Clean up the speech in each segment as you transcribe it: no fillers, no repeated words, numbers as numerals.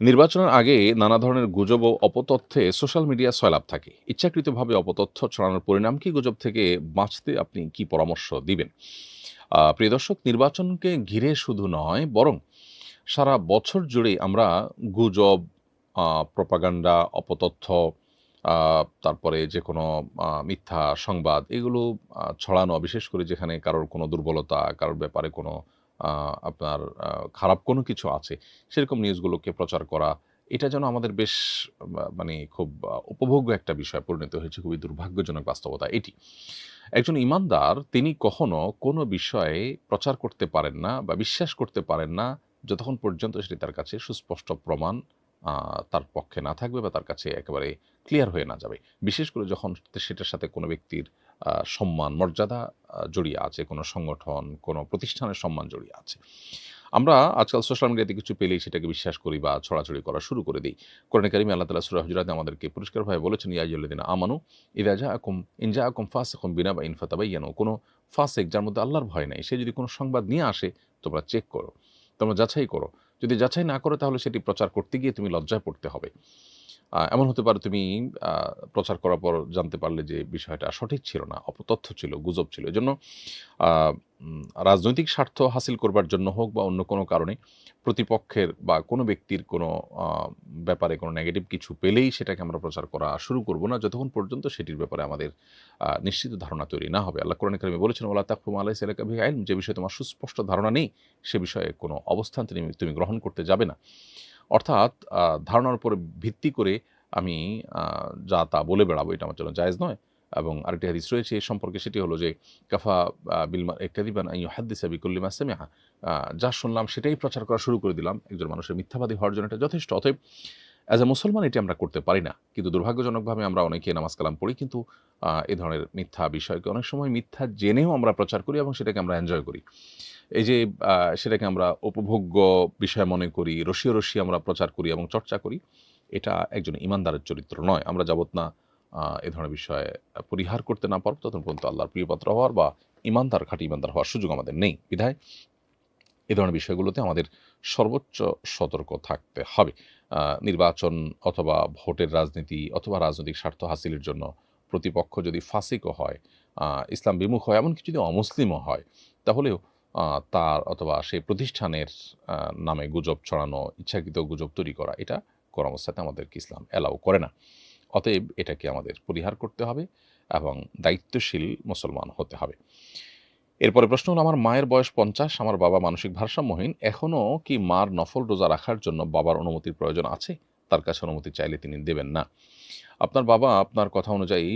নির্বাচনের আগে নানা ধরনের গুজব ও অপতথ্যে সোশ্যাল মিডিয়া সয়লাব থাকে। ইচ্ছাকৃতভাবে অপতথ্য ছড়ানোর পরিণাম কি? গুজব থেকে বাঁচতে আপনি কি পরামর্শ দিবেন? প্রিয় দর্শক, নির্বাচনকে ঘিরে শুধু নয়, বরং সারা বছর জুড়েই আমরা গুজব, প্রপাগান্ডা, অপতথ্য, তারপরে যেকোনো মিথ্যা সংবাদ এগুলো ছড়ানো, বিশেষ করে যেখানে কারোর কোনো দুর্বলতা, কারোর ব্যাপারে কোনো আ আপনার খারাপ কোনো কিছু আছে, সেরকম নিউজগুলোকে প্রচার করা, এটা যেন আমাদের বেশ মানে খুব উপভোগ্য একটা বিষয় পরিণত হয়েছে। খুবই দুর্ভাগ্যজনক বাস্তবতা এটি। একজন ঈমানদার তিনি কখনো কোনো বিষয়ে প্রচার করতে পারেন না বা বিশ্বাস করতে পারেন না, যতক্ষণ পর্যন্ত সেটি তার কাছে সুস্পষ্ট প্রমাণ আ তার পক্ষে না থাকবে বা তার কাছে একেবারে ক্লিয়ার হয়ে না যাবে। বিশেষ করে যখন সেটার সাথে কোনো ব্যক্তির সম্মান, মর্যাদা জড়িয়ে আছে, কোনো সংগঠন, কোনো প্রতিষ্ঠানের সম্মান জড়িয়ে আছে। আমরা আজকাল সোশ্যাল মিডিয়াতে কিছু পেলেই সেটাকে বিশ্বাস করি বা ছড়াছড়ি করা শুরু করে দেই। কোরআনে কারিমে আল্লাহ তাআলা সূরা হুজুরাতে আমাদেরকে পরিষ্কারভাবে বলেছেন, ইয়া আইয়ুহাল্লাযীনা আমানু ইন জাআকুম ফাসিকুম বিনাবাইন ফাতাবাইয়ানু। কোনো ফাসিক যার মধ্যে আল্লাহর ভয় নাই, সে যদি কোনো সংবাদ নিয়ে আসে, তোমরা চেক করো। তোমরা যাচাই করো। যদি যাচাই না করো তাহলে সেটি প্রচার করতে গিয়ে তুমি লজ্জায় পড়তে হবে। এমন হতে পারে তুমি আ প্রচার করার পর জানতে পারলে যে বিষয়টা সঠিক ছিল না, অপতথ্য ছিল, গুজব ছিল। এজন্য আ রাজনৈতিক স্বার্থ হাসিল করবার জন্য হোক বা অন্য কোনো কারণে প্রতিপক্ষের বা কোনো ব্যক্তির কোনো আ ব্যাপারে কোনো নেগেটিভ কিছু পেলেই সেটাকে আমরা প্রচার করা শুরু করব না, যতক্ষণ পর্যন্ত সেটির ব্যাপারে আমাদের নিশ্চিত ধারণা তৈরি না হবে। আল্লাহ কোরআনে কারিমে বলেছেন, ওয়ালা তাকফু মা লাইসা লাকা বিহি ইলম, যে বিষয়ে তোমার সুস্পষ্ট ধারণা নেই, সে বিষয়ে কোনো অবস্থান তুমি গ্রহণ করতে যাবে না। অর্থাৎ ধারণার উপর ভিত্তি করে আমি আ যা তা বলে বেড়াবো, এটা আমার জন্য জায়েজ নয়। এবং আরেকটি হাদিস রয়েছে এ সম্পর্কে, সেটি হলো যে কাফা বিল মারই কাযিবান আন ইউহাদ্দিসা বিকুল্লি মা সামিআ। যা শুনলাম সেটাই প্রচার করা শুরু করে দিলাম। একজন মানুষের মিথ্যাবাদী হওয়ার জন্য এটা যথেষ্ট। অতএব অ্যাজ এ মুসলমান এটি আমরা করতে পারি না। কিন্তু দুর্ভাগ্যজনকভাবে আমরা অনেকেই নামাজ কালাম পড়ি, কিন্তু এ ধরনের মিথ্যা বিষয়কে অনেক সময় মিথ্যা জেনেও আমরা প্রচার করি এবং সেটাকে আমরা এনজয় করি। এই যে সেটাকে আমরা উপভোগ্য বিষয় মনে করি, রসিয়ে, রসিয়ে আমরা প্রচার করি এবং চর্চা করি। এটা একজন ঈমানদারের চরিত্র নয়। আমরা যাবৎ না এ ধরনের বিষয় পরিহার করতে না পারব, ততক্ষণ পর্যন্ত আল্লাহর প্রিয়পাত্র হওয়ার বা ঈমানদার, খাঁটি ঈমানদার হওয়ার সুযোগ আমাদের নেই। বিধায় এ ধরনের বিষয়গুলোতে আমাদের সর্বোচ্চ সতর্ক থাকতে হবে। আ নির্বাচন অথবা ভোটের রাজনীতি অথবা রাজনৈতিক স্বার্থ হাসিলের জন্য প্রতিপক্ষ যদি ফাসিকও হয়, আ ইসলাম বিমুখ হয়, এমনকি যদি অমুসলিমও হয়, তাহলেও আ তার অথবা সেই প্রতিষ্ঠানের আ নামে গুজব ছড়ানো, ইচ্ছাকৃত গুজব তৈরি করা, এটা কোনো অবস্থাতে আমাদেরকে ইসলাম অ্যালাও করে না। অতএব এটাকে আমাদের পরিহার করতে হবে এবং দায়িত্বশীল মুসলমান হতে হবে। এরপরে প্রশ্ন হলো, আমার মায়ের বয়স ৫০, আমার বাবা মানসিক ভারসাম্যহীন। এখনো কি মার নফল রোজা রাখার জন্য বাবার অনুমতির প্রয়োজন আছে? তার কাছে অনুমতি চাইলে তিনি দেবেন না। আপনার বাবা আপনার কথা অনুযায়ী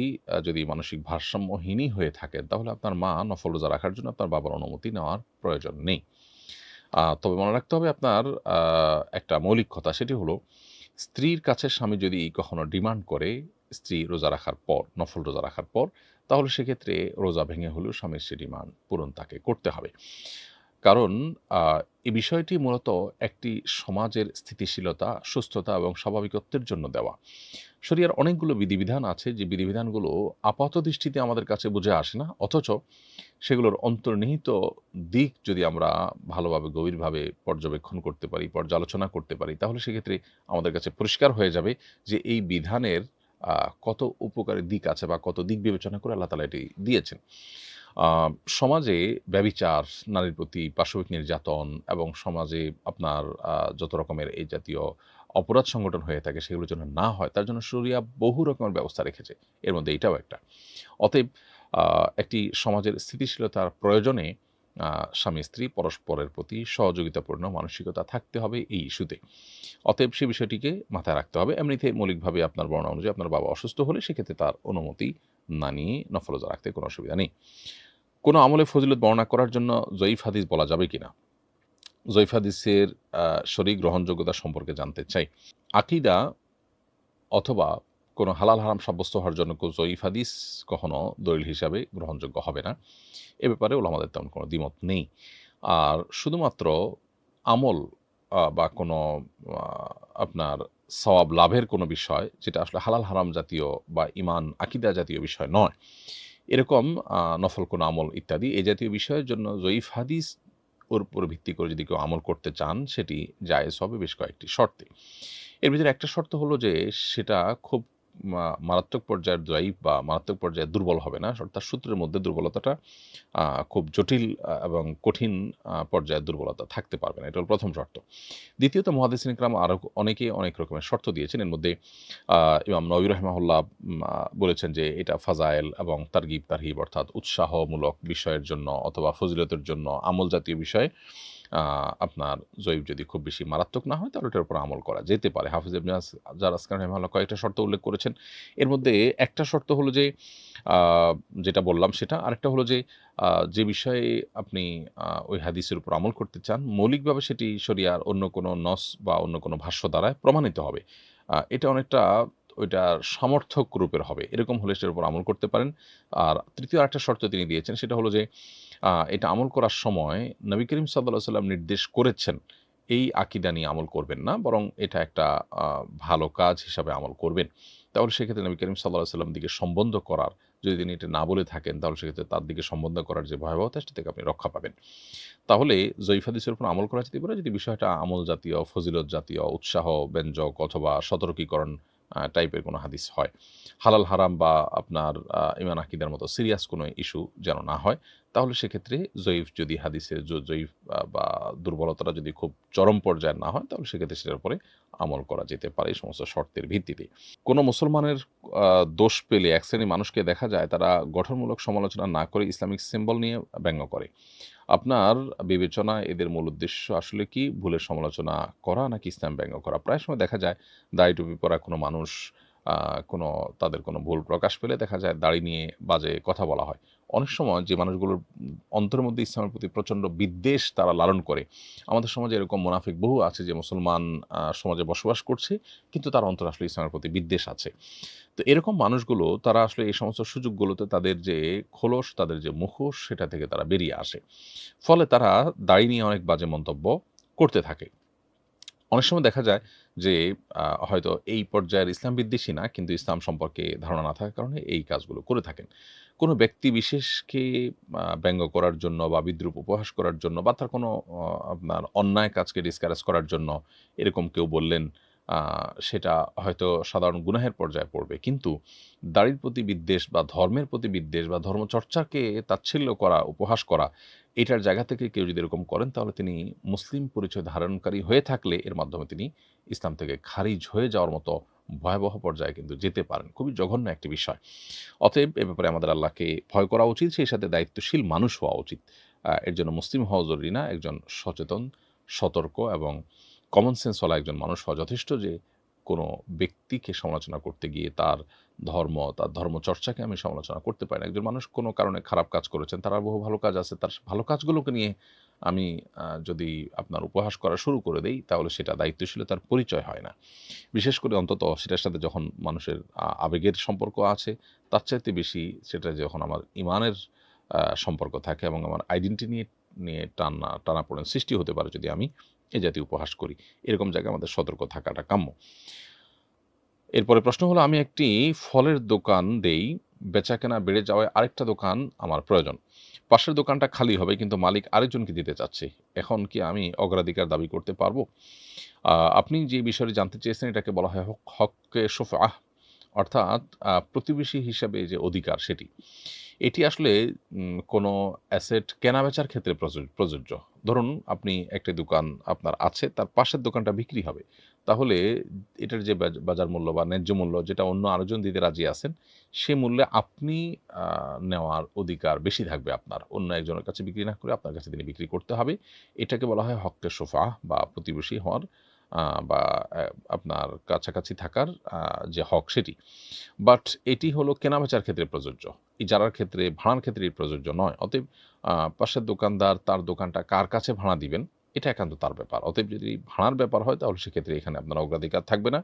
যদি মানসিক ভারসাম্যহীনই হয়ে থাকেন, তাহলে আপনার মা নফল রোজা রাখার জন্য আপনার বাবার অনুমতি নেওয়ার প্রয়োজন নেই। তবে মনে রাখতে হবে আপনার আ একটা মৌলিক কথা, সেটি হলো স্ত্রীর কাছে স্বামী যদি কখনো ডিমান্ড করে স্ত্রী রোজা রাখার পর, নফল রোজা রাখার পর, তাহলে সেক্ষেত্রে রোজা ভেঙে হলেও স্বামীর সে ডিমান্ড পূরণ তাকে করতে হবে। কারণ আ এই বিষয়টি মূলত একটি সমাজের স্থিতিশীলতা, সুস্থতা এবং স্বাভাবিকত্বের জন্য দেওয়া। শরিয়ার অনেকগুলো বিধিবিধান আছে, যে বিধিবিধানগুলো আপাতদৃষ্টিতে আমাদের কাছে বুঝে আসে না। অথচ সেগুলোর অন্তর্নিহিত দিক যদি আমরা ভালোভাবে গভীরভাবে পর্যবেক্ষণ করতে পারি, পর্যালোচনা করতে পারি, তাহলে সেক্ষেত্রে আমাদের কাছে পরিষ্কার হয়ে যাবে যে এই বিধানের আ কত উপকারী দিক আছে বা কত দিক বিবেচনা করে আল্লাহ তাআলা এটি দিয়েছেন। আ সমাজে ব্যভিচার, নারীর প্রতি পাশবিক নির্যাতন এবং সমাজে আপনার যত রকমের এই জাতীয় অপরাধ সংগঠন হয়ে থাকে, সেগুলো যেন না হয়, তার জন্য শরিয়া বহু রকমের ব্যবস্থা রেখেছে। এর মধ্যে এটাও একটা। অতএব আ একটি সমাজের স্থিতিশীলতার প্রয়োজনে আ স্বামী-স্ত্রী পরস্পরের প্রতি সহযোগিতাপূর্ণ মানসিকতা থাকতে হবে এই ইস্যুতে। অতএব সে বিষয়টিকে মাথায় রাখতে হবে। এমনিতে মৌলিকভাবে আপনার বর্ণনা অনুযায়ী আপনার বাবা অসুস্থ হলে সেক্ষেত্রে তার অনুমতি না নিয়ে নফল রোজা রাখতে কোনো অসুবিধা নেই। কোনো আমলে ফজিলত বর্ণনা করার জন্য জয়ীফ হাদিস বলা যাবে কিনা? জয়ীফ হাদিসের সঠিক গ্রহণযোগ্যতা সম্পর্কে জানতে চাই। আকীদা অথবা কোনো হালাল হারাম সাব্যস্ত হওয়ার জন্য জয়ীফ হাদিস কখনো দলিল হিসাবে গ্রহণযোগ্য হবে না। এ ব্যাপারে উলামাদের তেমন কোনো দ্বিমত নেই। আর শুধুমাত্র আমল বা কোনো আ আপনার সওয়াব লাভের কোনো বিষয়, যেটা আসলে হালাল হারাম জাতীয় বা ঈমান আকীদা জাতীয় বিষয় নয়, এরকম নফল কোনো আমল ইত্যাদি এ জাতীয় বিষয়ের জন্য জয়ীফ হাদিস ওর উপর ভিত্তি করে যদি কেউ আমল করতে চান সেটি জায়েজ হবে বেশ কয়েকটি শর্তে। এর ভিতরে একটা শর্ত হলো যে সেটা খুব মারাত্মক পর্যায়ের জয়ীফ বা মারাত্মক পর্যায়ে দুর্বল হবে না। তার সূত্রের মধ্যে দুর্বলতাটা খুব জটিল এবং কঠিন পর্যায়ের দুর্বলতা থাকতে পারবে না। এটা হলো ১ম শর্ত। দ্বিতীয়ত মুহাদ্দিসিন ইকরাম আরও অনেকে অনেক রকমের শর্ত দিয়েছেন। এর মধ্যে ইমাম নববী রাহিমাহুল্লাহ বলেছেন যে এটা ফাজায়েল এবং তারগিব তারহিব অর্থাৎ উৎসাহমূলক বিষয়ের জন্য অথবা ফজিলতের জন্য আমল জাতীয় বিষয়ে আপনার জয়ীফ যদি খুব বেশি মারাত্মক না হয় তাহলে এটার উপর আমল করা যেতে পারে। হাফিজ ইবনে হাজার আসকালানি রাহিমাহুল্লাহ কয়েকটা শর্ত উল্লেখ করেছেন। এর মধ্যে একটা শর্ত হলো যে আ যেটা বললাম সেটা। আরেকটা হলো যে যে বিষয়ে আপনি ওই হাদিসের উপর আমল করতে চান, মৌলিকভাবে সেটি শরিয়ার অন্য কোনো নস বা অন্য কোনো ভাষ্য দ্বারায় প্রমাণিত হবে। এটা অনেকটা ওইটার সমর্থক রূপের হবে। এরকম হলে সেটার উপর আমল করতে পারেন। আর তৃতীয় আরেকটা শর্ত তিনি দিয়েছেন সেটা হলো যে এটা আমল করার সময় নবী করিম সাল্লাল্লাহু আলাইহি ওয়াসাল্লাম নির্দেশ করেছেন, এই আকীদা নিয়ে আমল করবেন না, বরং এটা একটা ভালো কাজ হিসাবে আমল করবেন। তাহলে সেক্ষেত্রে নবী করিম সাল্লাল্লাহু আলাইহি ওয়াসাল্লাম দিকে সম্বন্ধ করার যদি তিনি এটা না বলে থাকেন তাহলে সেক্ষেত্রে তার দিকে সম্বন্ধ করার যে ভয়াবহতা সেটা থেকে আপনি রক্ষা পাবেন। তাহলে জয়ীফ হাদিসের উপর আমল করা যেতে পারে যদি বিষয়টা আমল জাতীয়, ফজিলত জাতীয়, উৎসাহ ব্যঞ্জক অথবা সতর্কীকরণ টাইপের কোনো হাদিস হয়। হালাল হারাম বা আপনার ঈমান আকীদার মতো সিরিয়াস কোনো ইস্যু যেন না হয়। তাহলে সেক্ষেত্রে জয়ীফ যদি হাদিসের জয়ীফ বা দুর্বলতাটা যদি খুব চরম পর্যায়ের না হয় তাহলে সেক্ষেত্রে সেটার উপরে আমল করা যেতে পারে এই সমস্ত শর্তের ভিত্তিতে। কোনো মুসলমানের আ দোষ পেলে এক শ্রেণীর মানুষকে দেখা যায় তারা গঠনমূলক সমালোচনা না করে ইসলামিক সিম্বল নিয়ে ব্যঙ্গ করে। আপনার বিবেচনায় এদের মূল উদ্দেশ্য আসলে কি? ভুলের সমালোচনা করা নাকি ইসলাম ব্যঙ্গ করা? প্রায় সময় দেখা যায় দাড়ি টুপি পরা কোনো মানুষ আ কোনো তাদের কোনো ভুল প্রকাশ পেলে দেখা যায় দাড়ি নিয়ে বাজে কথা বলা হয়। অনেক সময় যে মানুষগুলোর অন্তরের মধ্যে ইসলামের প্রতি প্রচণ্ড বিদ্বেষ তারা লালন করে। আমাদের সমাজে এরকম মুনাফিক বহু আছে যে মুসলমান সমাজে বসবাস করছে কিন্তু তার অন্তরে আসলে ইসলামের প্রতি বিদ্বেষ আছে। তো এরকম মানুষগুলো তারা আসলে এই সমস্ত সুযোগগুলোতে তাদের যে খোলস, তাদের যে মুখোশ সেটা থেকে তারা বেরিয়ে আসে। ফলে তারা দাড়ি নিয়ে অনেক বাজে মন্তব্য করতে থাকে। অনেক সময় দেখা যায় যে হয়তো এই পর্যায়ের ইসলাম বিদ্বেষী না কিন্তু ইসলাম সম্পর্কে ধারণা না থাকার কারণে এই কাজগুলো করে থাকেন। কোনো ব্যক্তি বিশেষকে ব্যঙ্গ করার জন্য বা বিদ্রূপ উপহাস করার জন্য বা তার কোনো আপনার অন্যায় কাজকে ডিসকারেজ করার জন্য এরকম কেউ বললেন, আ সেটা হয়তো সাধারণ গুনাহের পর্যায়ে পড়বে। কিন্তু দাড়ির প্রতি বিদ্বেষ বা ধর্মের প্রতি বিদ্বেষ বা ধর্মচর্চাকে তাচ্ছিল্য করা, উপহাস করা এটার জায়গা থেকে কেউ যদি এরকম করেন তাহলে তিনি মুসলিম পরিচয় ধারণকারী হয়ে থাকলে এর মাধ্যমে তিনি ইসলাম থেকে খারিজ হয়ে যাওয়ার মতো ভয়াবহ পর্যায়ে কিন্তু যেতে পারেন। খুবই জঘন্য একটি বিষয়। অতএব এ ব্যাপারে আমাদের আল্লাহকে ভয় করা উচিত, সেই সাথে দায়িত্বশীল মানুষ হওয়া উচিত। এর জন্য মুসলিম হওয়া জরুরি না, একজন সচেতন, সতর্ক এবং কমন সেন্স ওয়ালা একজন মানুষ হওয়া যথেষ্ট যে কোনো ব্যক্তিকে সমালোচনা করতে গিয়ে তার ধর্ম, তার ধর্মচর্চাকে আমি সমালোচনা করতে পারি না। একজন মানুষ কোনো কারণে খারাপ কাজ করেছেন, তার আর বহু ভালো কাজ আছে। তার ভালো কাজগুলোকে নিয়ে আমি যদি আপনার উপহাস করা শুরু করে দেই, তাহলে সেটা দায়িত্বশীলতার পরিচয় হয় না। বিশেষ করে অন্তত সেটার সাথে যখন মানুষের আবেগের সম্পর্ক আছে, তার চাইতে বেশি সেটা যখন আমার ইমানের সম্পর্ক থাকে এবং আমার আইডেন্টিটি নিয়ে নিয়ে টানাপোড়েন সৃষ্টি হতে পারে যদি আমি এ জাতীয় উপহাস করি। এরকম জায়গায় আমাদের সতর্ক থাকাটা কাম্য। এরপরে প্রশ্ন হলো আমি একটি ফলের দোকান দেই, বেচাকেনা বেড়ে যাওয়ায় আরেকটা দোকান আমার প্রয়োজন। পাশের দোকানটা খালি হবে কিন্তু মালিক আরেকজনকে দিতে চাচ্ছে। এখন কি আমি অগ্রাধিকার দাবি করতে পারবো? আপনি যে বিষয়টি জানতে চেয়েছেন এটাকে বলা হয় হক্কে শোফাআহ অর্থাৎ প্রতিবেশী হিসাবে যে অধিকার সেটি। এটি আসলে কোনো অ্যাসেট কেনাবেচার ক্ষেত্রে প্রযোজ্য। ধরুন আপনি একটি দোকান আপনার আছে, তার পাশের দোকানটা বিক্রি হবে। তাহলে এটার যে বাজার মূল্য বা ন্যায্য মূল্য যেটা অন্য আরেকজন দিতে রাজি আছেন, সে মূল্যে আপনি আ নেওয়ার অধিকার বেশি থাকবে আপনার। অন্য একজনের কাছে বিক্রি না করে আপনার কাছে তিনি বিক্রি করতে হবে। এটাকে বলা হয় হক্কে শোফাআহ বা প্রতিবেশী হওয়ার বা আপনার কাছাকাছি থাকার যে হক সেটি। বাট এটি হলো কেনাবেচার ক্ষেত্রে প্রযোজ্য। ইজারার ক্ষেত্রে, ভাড়ার ক্ষেত্রে প্রযোজ্য নয়। অতএব পাশের দোকানদার তার দোকানটা কার কাছে ভাড়া দিবেন, এটা একান্ত তার ব্যাপার। অতএব যদি ভাড়ার ব্যাপার হয় তাহলে সেক্ষেত্রে এখানে আপনার অগ্রাধিকার থাকবে না।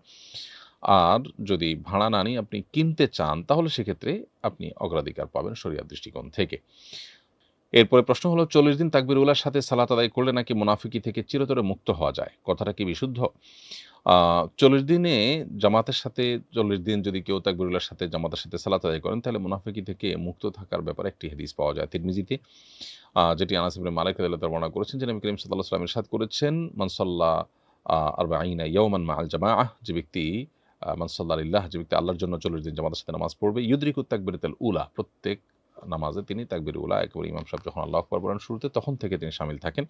আর যদি ভাড়া না নিয়ে আপনি কিনতে চান তাহলে সেক্ষেত্রে আপনি অগ্রাধিকার পাবেন শরিয়ার দৃষ্টিকোণ থেকে। এরপরে প্রশ্ন হলো ৪০ দিন তাকবীরউলার সাথে সালাত আদায় করলে নাকি মুনাফিকি থেকে চিরতরে মুক্ত হওয়া যায়। কথাটা কি বিশুদ্ধ? আ ৪০ দিনে জামাতের সাথে ৪০ দিন যদি কেউ তাকবীরউলার সাথে জামাতের সাথে সালাত আদায় করেন তাহলে মুনাফিকি থেকে মুক্ত থাকার ব্যাপারে একটি হাদিস পাওয়া যায় তিরমিজিতে। যেটি আনাস ইবনে মালিক রাদিয়াল্লাহু তাআলা বর্ণনা করেছেন যে নবী করিম সাল্লাল্লাহু আলাইহি ওয়াসাল্লাম ইরশাদ করেছেন, "মান সাল্লা আরবাঈনা ইয়াওমান মাআল জামাআহ" যে ব্যক্তি মান সাল্লা লিল্লাহ যে ব্যক্তি আল্লাহর জন্য ৪০ দিন জামাতের সাথে নামাজ পড়বে, ইউদরিকুত তাকবীরাতাল উলা প্রত্যেক নামাজে তিনি তাকবীর উলা একেবারে ইমাম সাহেব যখন আল্লাহু আকবার বলেন শুরুতে তখন থেকে তিনি শামিল থাকেন।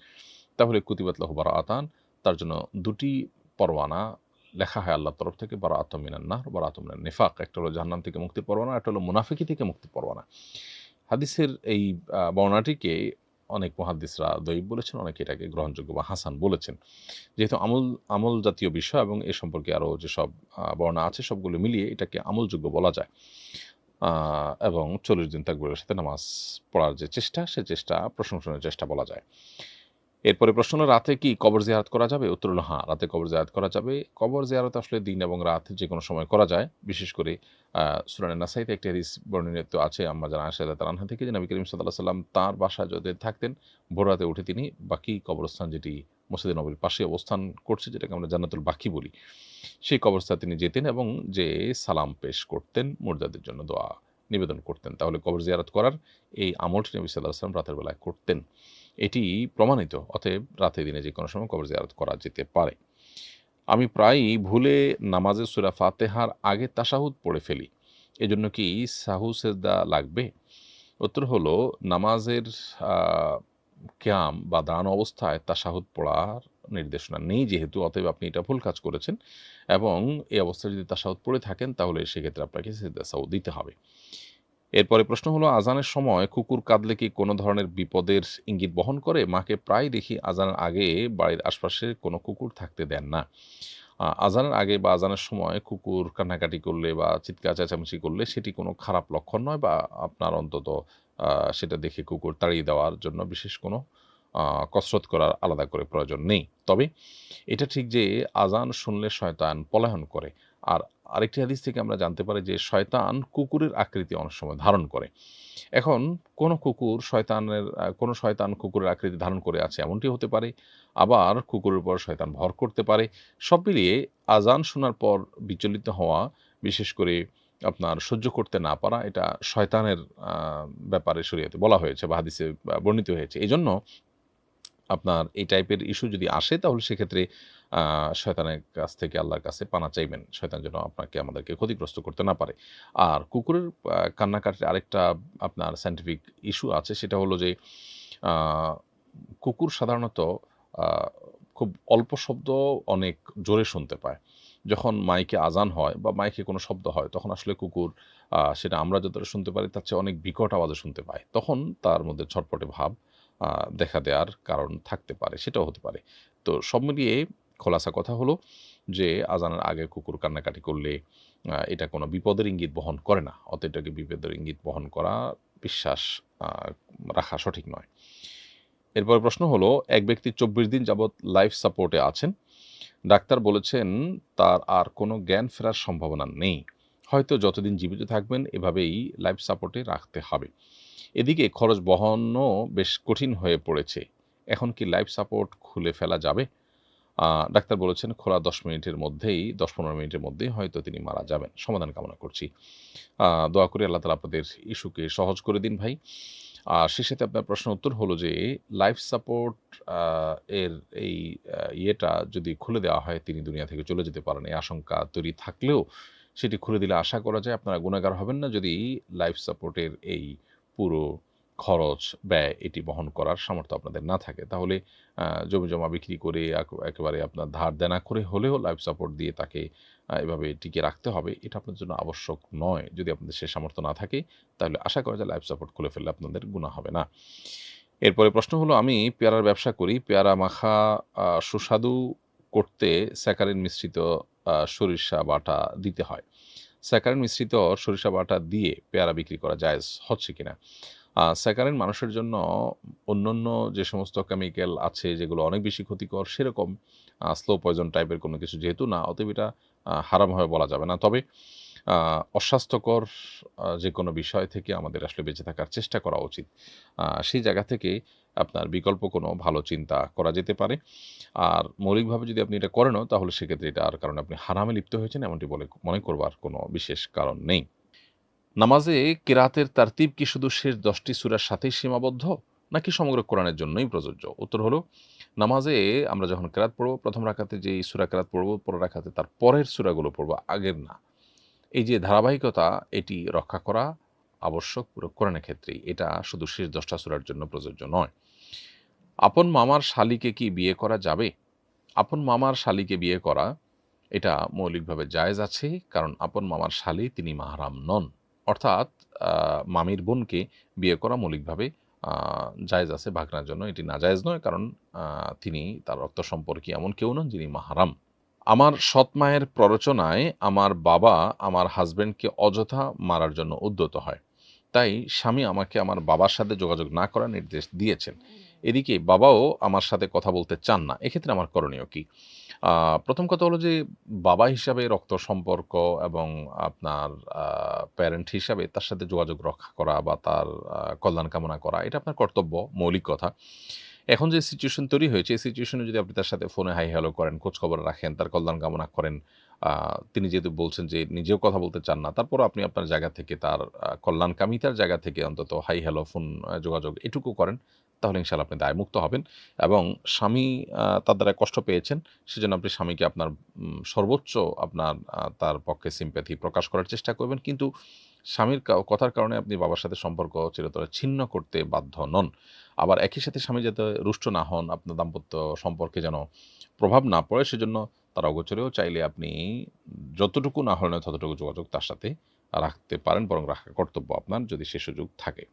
তাহলে কুতিবাত লাহু বারাআতান তার জন্য ২ টি পরওয়ানা লেখা হয় আল্লাহর তরফ থেকে বারাআতুম মিনান নার, বারাআতুম মিনান নিফাক। একটা হলো জাহান্নাম থেকে মুক্তির পরওয়ানা, একটা হলো মুনাফিকি থেকে মুক্তির পরওয়ানা। হাদিসের এই বর্ণনাটিকে অনেক মুহাদ্দিসরা দঈফ বলেছেন, অনেকে এটাকে গ্রহণযোগ্য বা হাসান বলেছেন। যেহেতু আমল জাতীয় বিষয় এবং এ সম্পর্কে আরও যেসব বর্ণনা আছে সবগুলো মিলিয়ে এটাকে আমলযোগ্য বলা যায়। এবং ৪০ দিন তাকবীরের সাথে নামাজ পড়ার যে চেষ্টা, সে চেষ্টা প্রশংসনীয় চেষ্টা বলা যায়। এরপরে প্রশ্ন হলো রাতে কি কবর জিয়ারত করা যাবে? উত্তর হলো হ্যাঁ, রাতে কবর জিয়ারত করা যাবে। কবর জিয়ারত আসলে দিন এবং রাত যেকোনো সময় করা যায়। বিশেষ করে সুনানে নাসাইতে একটি হাদিস বর্ণিত আছে আম্মা জান আয়েশা রাদিয়াল্লাহু আনহা থেকে যে নবী করিম সাল্লাল্লাহু আলাইহি ওয়াসাল্লাম তাঁর বাসায় যদি থাকতেন, ভোর রাতে উঠে তিনি বাকি কবরস্থান যেটি মসজিদে নববীর পাশে অবস্থান করছে যেটাকে আমরা জান্নাতুল বাকি বলি, সেই কবরস্থানে তিনি যেতেন এবং যেয়ে সালাম পেশ করতেন, মুর্দাদের জন্য দোয়া নিবেদন করতেন। তাহলে কবর জিয়ারত করার এই আমলটি নবী সাল্লাল্লাহু আলাইহি ওয়াসাল্লাম রাতের বেলায় করতেন। এটি প্রমাণিত। অতএব রাতে দিনে যেকোনো সময় কবর জিয়ারত করা যেতে পারে। আমি প্রায়ই ভুলে নামাজে সূরা ফাতিহার আগে তাশাহুদ পড়ে ফেলি। এজন্য কি সাহু সেজদা লাগবে? উত্তর হলো নামাজের আ কিয়াম বা দাঁড়ানো অবস্থায় তাশাহুদ পড়ার নির্দেশনা নেই যেহেতু অতএব আপনি এটা ভুল কাজ করেছেন এবং এই অবস্থায় যদি তাশাহুদ পড়ে থাকেন তাহলে সেক্ষেত্রে আপনাকে সেজদা সাহু দিতে হবে। এরপরে প্রশ্ন হলো আজানের সময় কুকুর কাঁদলে কি কোনো ধরনের বিপদের ইঙ্গিত বহন করে? মাকে প্রায় দেখি আজানের আগে বাড়ির আশপাশে কোনো কুকুর থাকতে দেন না। আজানের আগে বা আজানের সময় কুকুর কান্নাকাটি করলে বা চিৎকার চেঁচামেচি করলে সেটি কোনো খারাপ লক্ষণ নয় বা আপনার অন্তত সেটা দেখে কুকুর তাড়িয়ে দেওয়ার জন্য বিশেষ কোনো কসরত করার আলাদা করে প্রয়োজন নেই। তবে এটা ঠিক যে আজান শুনলে শয়তান পলায়ন করে। আর আরেকটি হাদিস থেকে আমরা জানতে পারি যে শয়তান কুকুরের আকৃতি অনেক সময় ধারণ করে। এখন কোনো শয়তান কুকুরের আকৃতি ধারণ করে আছে এমনটিও হতে পারে। আবার কুকুরের উপর শয়তান ভর করতে পারে। সব মিলিয়ে আজান শোনার পর বিচলিত হওয়া, বিশেষ করে আপনার সহ্য করতে না পারা এটা শয়তানের আ ব্যাপারে শরীয়তে বলা হয়েছে বা হাদিসে বর্ণিত হয়েছে। এজন্য আপনার এই টাইপের ইস্যু যদি আসে তাহলে সেক্ষেত্রে আ শয়তানের কাছ থেকে আল্লাহর কাছে পানা চাইবেন। শয়তান যেন আমাদেরকে ক্ষতিগ্রস্ত করতে না পারে। আর কুকুরের কান্নাকাটির আরেকটা আপনার সায়েন্টিফিক ইস্যু আছে সেটা হলো যে আ কুকুর সাধারণত আ খুব অল্প শব্দ অনেক জোরে শুনতে পায়। যখন মাইকে আজান হয় বা মাইকে কোনো শব্দ হয় তখন আসলে কুকুর সেটা আমরা যতটা শুনতে পারি তার চেয়ে অনেক বিকট আওয়াজে শুনতে পায়। তখন তার মধ্যে ছটপটে ভাব আ দেখা দেওয়ার কারণ থাকতে পারে, সেটাও হতে পারে। তো সব মিলিয়ে খোলাসা কথা হলো যে আজানের আগে কুকুর কান্নাকাটি করলে এটা কোনো বিপদের ইঙ্গিত বহন করে না। অতএব এটাকে বিপদের ইঙ্গিত বহন করা বিশ্বাস আ রাখা সঠিক নয়। এরপরের প্রশ্ন হলো, এক ব্যক্তি ২৪ দিন যাবৎ লাইফ সাপোর্টে আছেন। ডাক্তার বলেছেন তার আর কোনো জ্ঞান ফেরার সম্ভাবনা নেই। হয়তো যতদিন জীবিত থাকবেন এভাবেই লাইফ সাপোর্টে রাখতে হবে। এদিকে খরচ বহনও বেশ কঠিন হয়ে পড়েছে। এখন কি লাইফ সাপোর্ট খুলে ফেলা যাবে? ডাক্তার বলেছেন খোলা ১০-১৫ মিনিটের মধ্যেই হয়তো তিনি মারা যাবেন। সমাধান কামনা করছি। দোয়া করি আল্লাহ তাআলা আপনাদের ইস্যুকে সহজ করে দিন ভাই। সেই সাথে আপনার প্রশ্নের উত্তর হলো যে লাইফ সাপোর্ট আ এর এই ইয়েটা যদি খুলে দেওয়া হয় তিনি দুনিয়া থেকে চলে যেতে পারেন। এই আশঙ্কা তৈরি থাকলেও সেটি খুলে দিলে আশা করা যায় আপনারা গুনাহগার হবেন না যদি লাইফ সাপোর্টের এই পুরো খরচ, ব্যয় এটি বহন করার সামর্থ্য আপনাদের না থাকে। তাহলে জমিজমা বিক্রি করে একেবারে আপনার ধার দেনা করে হলেও লাইফ সাপোর্ট দিয়ে তাকে এভাবে টিকিয়ে রাখতে হবে। এটা আপনার জন্য আবশ্যক নয়। যদি আপনাদের সে সামর্থ্য না থাকে তাহলে আশা করা যায় লাইফ সাপোর্ট খুলে ফেললে আপনাদের গুনাহ হবে না। এরপরে প্রশ্ন হলো আমি পেয়ারার ব্যবসা করি। পেয়ারা মাখা সুস্বাদু করতে স্যাকারিন মিশ্রিত সরিষা বাটা দিতে হয়। স্যাকারিন মিশ্রিত সরিষা বাটা দিয়ে পেয়ারা বিক্রি করা জায়েজ হচ্ছে কিনা? স্যাকারিন মানুষের জন্য অন্যান্য যে সমস্ত কেমিক্যাল আছে যেগুলো অনেক বেশি ক্ষতিকর সেরকম স্লো পয়জন টাইপের কোনো কিছু যেহেতু না অতএব এটা হারাম হবে বলা যাবে না। তবে অস্বাস্থ্যকর যে কোনো বিষয় থেকে আমাদের আসলে বেঁচে থাকার চেষ্টা করা উচিত। সেই জায়গা থেকে আপনার বিকল্প কোনো ভালো চিন্তা করা যেতে পারে। আর মৌলিকভাবে যদি আপনি এটা করেনও তাহলে সেক্ষেত্রে এটার কারণে আপনি হারামে লিপ্ত হয়েছেন এমনটি বলে মনে করবার কোনো বিশেষ কারণ নেই। নামাজে কেরাতের তারতিব কি শুধু শেষ ১০ টি সূরার সাথেই সীমাবদ্ধ? নাকি সমগ্র কোরআনের জন্যই প্রযোজ্য? উত্তর হলো, নামাজে আমরা যখন কেরাত পড়ব, ১ম রাকাতে যেই সূরা কেরাত পড়ব, পরের রাকাতে তার পরের সূরাগুলো পড়ব, আগের না। এই যে ধারাবাহিকতা, এটি রক্ষা করা আবশ্যক পুরো কোরআনের ক্ষেত্রেই। এটা শুধু শেষ ১০ টা সূরার জন্য প্রযোজ্য নয়। আপন মামার শালীকে কি বিয়ে করা যাবে? আপন মামার শালীকে বিয়ে করা এটা মৌলিকভাবে জায়েজ আছে। কারণ আপন মামার শালী তিনি মাহরাম নন। অর্থাৎ আ মামির বোনকে বিয়ে করা মৌলিকভাবে আ জায়েজ আছে ভাগনার জন্য। এটি নাজায়েজ নয়। কারণ আ তিনি তার রক্ত সম্পর্কীয় এমন কেউ নন যিনি মাহরাম। আমার সৎ মায়ের প্ররোচনায় আমার বাবা আমার হাসব্যান্ডকে অযথা মারার জন্য উদ্যত হয়। তাই স্বামী আমাকে আমার বাবার সাথে যোগাযোগ না করার নির্দেশ দিয়েছেন। এদিকে বাবাও আমার সাথে কথা বলতে চান না। এক্ষেত্রে আমার করণীয় কি? আ ১ম কথা হলো যে বাবা হিসাবে রক্ত সম্পর্ক এবং আপনার আ প্যারেন্ট হিসাবে তার সাথে যোগাযোগ রক্ষা করা বা তার কল্যাণ কামনা করা এটা আপনার কর্তব্য, মৌলিক কথা। এখন যে সিচুয়েশন তৈরি হয়েছে, এই সিচুয়েশনে যদি আপনি তার সাথে ফোনে হাই হ্যালো করেন, খোঁজখবর রাখেন, তার কল্যাণ কামনা করেন, আ তিনি যেহেতু বলছেন যে নিজেও কথা বলতে চান না, তারপরও আপনি আপনার জায়গা থেকে তার কল্যাণকামিতার জায়গা থেকে অন্তত হাই হ্যালো ফোন যোগাযোগ এটুকু করেন, তাহলে ইনশাআল্লাহ আপনি দায়মুক্ত হবেন এবং স্বামী তার দ্বারা কষ্ট পেয়েছেন, সেজন্য আপনি স্বামীকে আপনার সর্বোচ্চ আপনার তার পক্ষে সিম্প্যাথি প্রকাশ করার চেষ্টা করবেন। কিন্তু স্বামীর কথার কারণে আপনি বাবার সাথে সম্পর্ক চিরতরে ছিন্ন করতে বাধ্য নন। আবার একই সাথে স্বামী যাতে রুষ্ট না হন, আপনার দাম্পত্য সম্পর্কে যেন প্রভাব না পড়ে, সেজন্য তার অগোচরেও চাইলে আপনি যতটুকু না হলেও ততটুকু যোগাযোগ তার সাথে রাখতে পারেন, বরং রাখা কর্তব্য আপনার যদি সে সুযোগ থাকে।